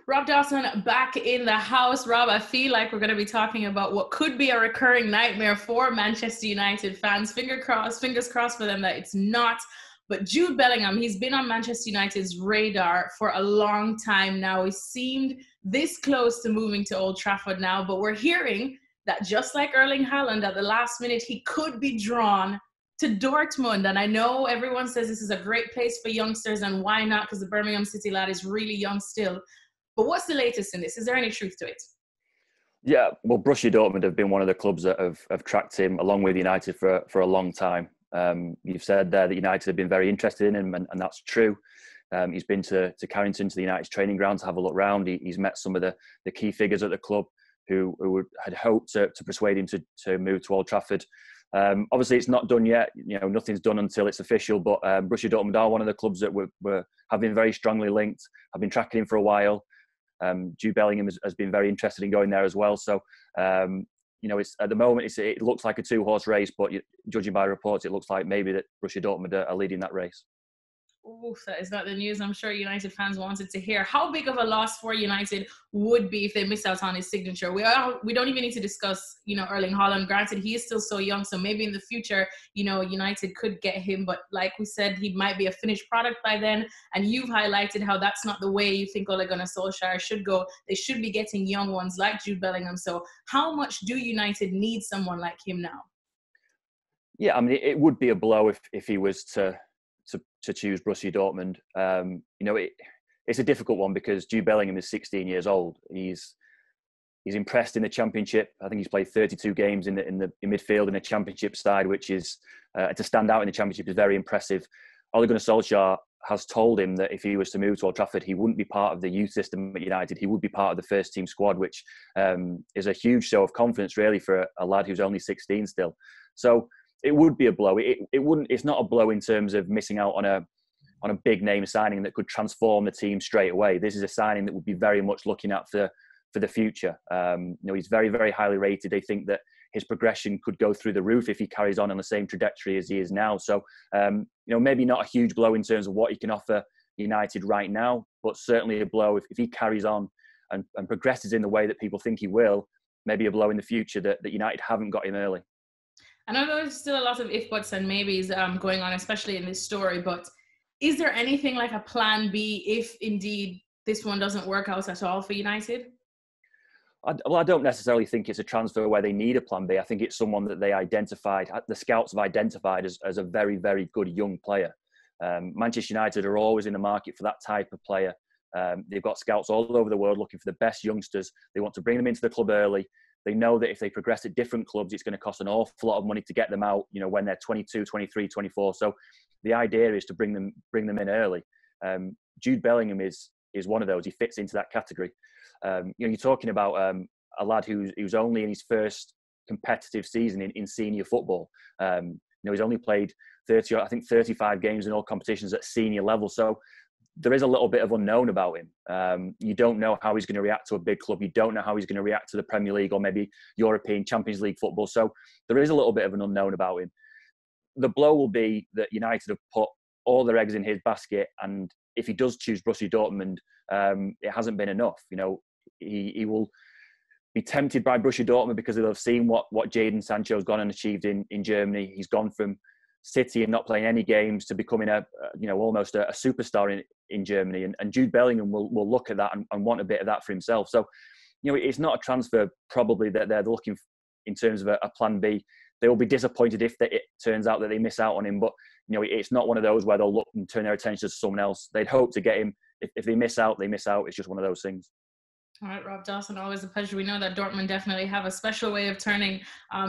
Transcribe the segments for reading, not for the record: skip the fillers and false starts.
Rob Dawson back in the house. Rob, I feel like we're going to be talking about what could be a recurring nightmare for Manchester United fans. Fingers crossed for them that it's not. But Jude Bellingham, he's been on Manchester United's radar for a long time now. He seemed this close to moving to Old Trafford now, but we're hearing that just like Erling Haaland, at the last minute, he could be drawn to Dortmund. And I know everyone says this is a great place for youngsters, and why not? Because the Birmingham City lad is really young still. But what's the latest in this? Is there any truth to it? Yeah, well, Borussia Dortmund have been one of the clubs that have tracked him along with United for a long time. You've said there that United have been very interested in him, and that's true. He's been to Carrington, to the United's training ground to have a look round. He's met some of the key figures at the club who had hoped to persuade him to move to Old Trafford. Obviously, it's not done yet. You know, nothing's done until it's official. But Borussia Dortmund are one of the clubs that have been very strongly linked. I've been tracking him for a while. Jude Bellingham has been very interested in going there as well. So, it's at the moment it looks like a two-horse race, but judging by reports, it looks like maybe that Borussia Dortmund are leading that race. Oof, that is not the news I'm sure United fans wanted to hear. How big of a loss for United would be if they miss out on his signature? We don't even need to discuss, Erling Haaland. Granted, he is still so young, so maybe in the future, United could get him. But like we said, he might be a finished product by then. And you've highlighted how that's not the way you think Ole Gunnar Solskjaer should go. They should be getting young ones like Jude Bellingham. So how much do United need someone like him now? Yeah, I mean, it would be a blow if he was to choose Borussia Dortmund. It's a difficult one because Jude Bellingham is 16 years old. He's impressed in the Championship. I think he's played 32 games in midfield in a Championship side, which is to stand out in the Championship is very impressive. Ole Gunnar Solskjaer has told him that if he was to move to Old Trafford, he wouldn't be part of the youth system at United. He would be part of the first team squad, which is a huge show of confidence, really, for a lad who's only 16 still. So it would be a blow. It's not a blow in terms of missing out on a big name signing that could transform the team straight away. This is a signing that would be very much looking at for the future. He's very, very highly rated. They think that his progression could go through the roof if he carries on the same trajectory as he is now. So, maybe not a huge blow in terms of what he can offer United right now, but certainly a blow if he carries on and progresses in the way that people think he will. Maybe a blow in the future that United haven't got him early. I know there's still a lot of if, buts and maybes going on, especially in this story, but is there anything like a plan B if indeed this one doesn't work out at all for United? I don't necessarily think it's a transfer where they need a plan B. I think it's someone that the scouts have identified as a very, very good young player. Manchester United are always in the market for that type of player. They've got scouts all over the world looking for the best youngsters. They want to bring them into the club early. They know that if they progress at different clubs, it's going to cost an awful lot of money to get them out, when they're 22, 23, 24. So the idea is to bring them in early. Jude Bellingham is one of those. He fits into that category. You're talking about a lad who's only in his first competitive season in senior football. He's only played 35 games in all competitions at senior level. So there is a little bit of unknown about him. You don't know how he's going to react to a big club. You don't know how he's going to react to the Premier League or maybe European Champions League football. So there is a little bit of an unknown about him. The blow will be that United have put all their eggs in his basket, and if he does choose Borussia Dortmund, it hasn't been enough. He will be tempted by Borussia Dortmund because they'll have seen what Jadon Sancho's gone and achieved in Germany. He's gone from City and not playing any games to becoming almost a superstar in Germany. And Jude Bellingham will look at that and want a bit of that for himself. So, it's not a transfer probably that they're looking in terms of a plan B. They will be disappointed if it turns out that they miss out on him. But, it's not one of those where they'll look and turn their attention to someone else. They'd hope to get him. If they miss out, they miss out. It's just one of those things. All right, Rob Dawson, always a pleasure. We know that Dortmund definitely have a special way of turning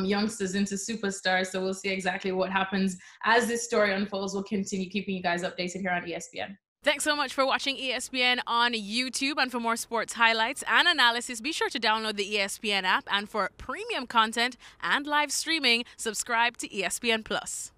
youngsters into superstars. So we'll see exactly what happens as this story unfolds. We'll continue keeping you guys updated here on ESPN. Thanks so much for watching ESPN on YouTube. And for more sports highlights and analysis, be sure to download the ESPN app. And for premium content and live streaming, subscribe to ESPN Plus.